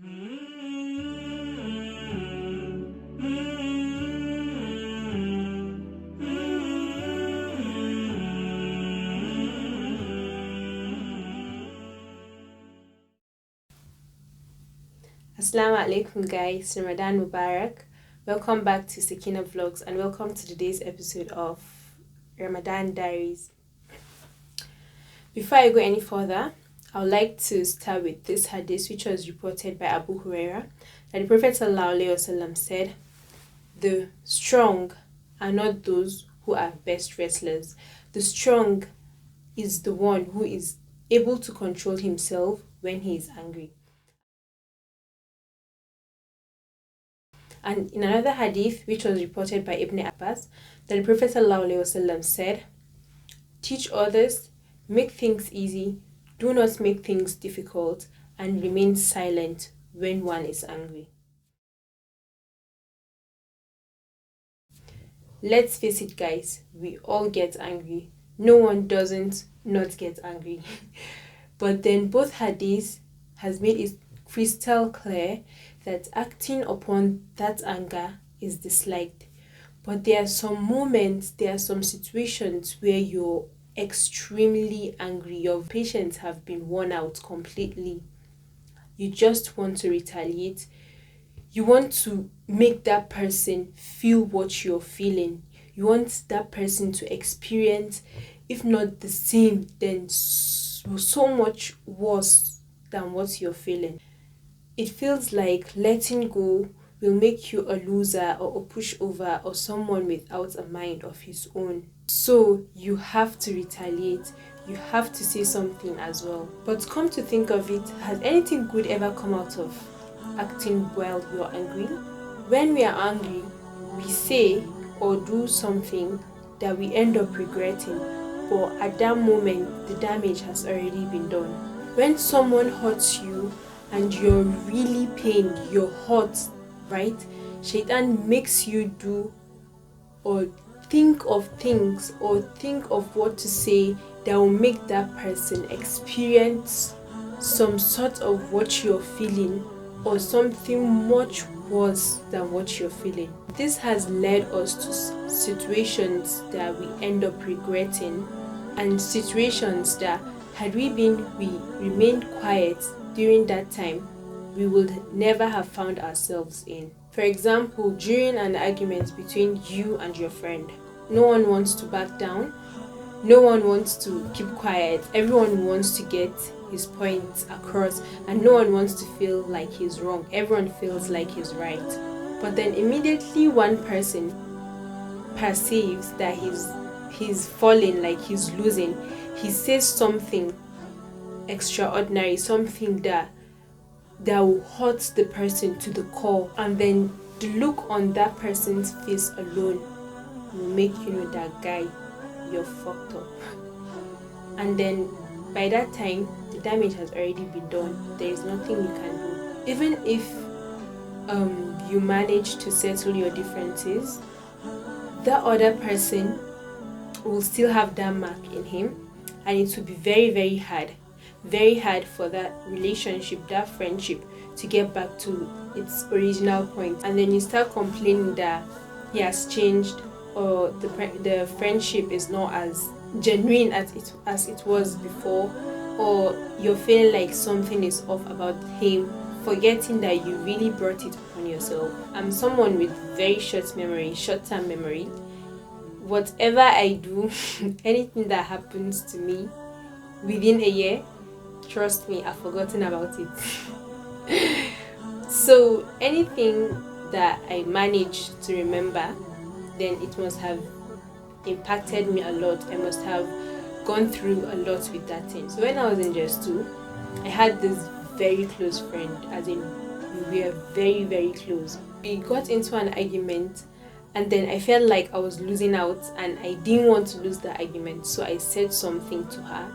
Assalamu alaikum guys, Ramadan Mubarak. Welcome back to Sakina Vlogs and welcome to today's episode of Ramadan Diaries. Before I go any further, I would like to start with this hadith which was reported by Abu Huraira that the Prophet ﷺ said, "The strong are not those who are best wrestlers. The strong is the one who is able to control himself when he is angry." And in another hadith, which was reported by Ibn Abbas, that the Prophet ﷺ said, "Teach others, make things easy, do not make things difficult, and remain silent when one is angry." Let's face it guys, we all get angry. No one doesn't not get angry. But then both hadiths has made it crystal clear that acting upon that anger is disliked. But there are some moments, there are some situations where you're extremely angry, your patience have been worn out completely. You just want to retaliate. You want to make that person feel what you're feeling. You want that person to experience, if not the same, then so much worse than what you're feeling. It feels like letting go will make you a loser or a pushover or someone without a mind of his own. So you have to retaliate. You have to say something as well. But come to think of it, has anything good ever come out of acting while you're angry? When we are angry, we say or do something that we end up regretting. But at that moment, the damage has already been done. When someone hurts you, and you're really pained, you're hot, right? Shaitan makes you do or think of things or think of what to say that will make that person experience some sort of what you're feeling or something much worse than what you're feeling. This has led us to situations that we end up regretting and situations that had we remained quiet during that time, we would never have found ourselves in. For example, during an argument between you and your friend, no one wants to back down, no one wants to keep quiet, everyone wants to get his point across, and no one wants to feel like he's wrong, everyone feels like he's right. But then immediately one person perceives that he's falling, like he's losing, he says something extraordinary, something that will hurt the person to the core, and then the look on that person's face alone will make you know that guy, you're fucked up. And then by that time the damage has already been done. There is nothing you can do. Even if you manage to settle your differences, that other person will still have that mark in him, and it will be very, very hard for that relationship, that friendship to get back to its original point. And then you start complaining that he has changed or the friendship is not as genuine as it was before, or you're feeling like something is off about him, forgetting that you really brought it upon yourself. I'm someone with very short-term memory. Whatever I do, anything that happens to me within a year, trust me, I've forgotten about it. So anything that I manage to remember, then it must have impacted me a lot. I must have gone through a lot with that thing. So when I was in just 2, I had this very close friend, as in we were very, very close. We got into an argument, and then I felt like I was losing out and I didn't want to lose the argument, so I said something to her,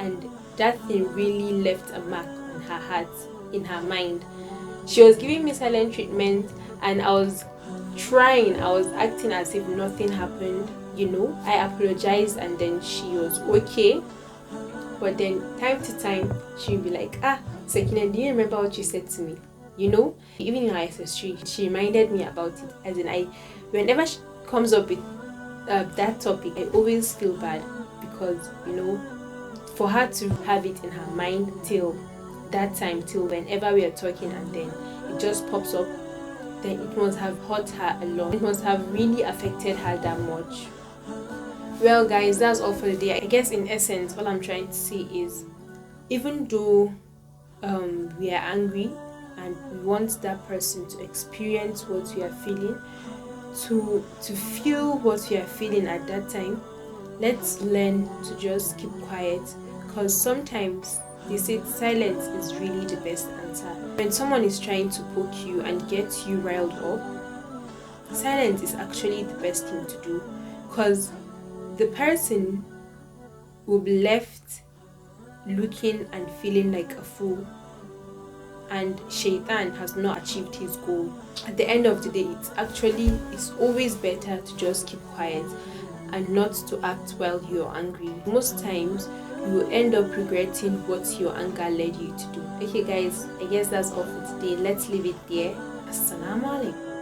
and that thing really left a mark on her heart, in her mind. She was giving me silent treatment, and I was acting as if nothing happened, I apologized, and then she was okay. But then time to time she would be like, Sakina, do you remember what you said to me? You know, even in our SS3, she reminded me about it. As in, whenever she comes up with that topic, I always feel bad because, for her to have it in her mind till that time, till whenever we are talking, and then it just pops up, then it must have hurt her a lot. It must have really affected her that much. Well, guys, that's all for the day. I guess in essence, all I'm trying to say is, even though we are angry and we want that person to experience what we are feeling, to feel what we are feeling at that time, let's learn to just keep quiet, because sometimes they say silence is really the best answer. When someone is trying to poke you and get you riled up, silence is actually the best thing to do, because the person will be left looking and feeling like a fool, and Shaitan has not achieved his goal. At the end of the day, it's always better to just keep quiet and not to act while you're angry. Most times you will end up regretting what your anger led you to do. Okay guys, I guess that's all for today. Let's leave it there. Assalamu alaikum.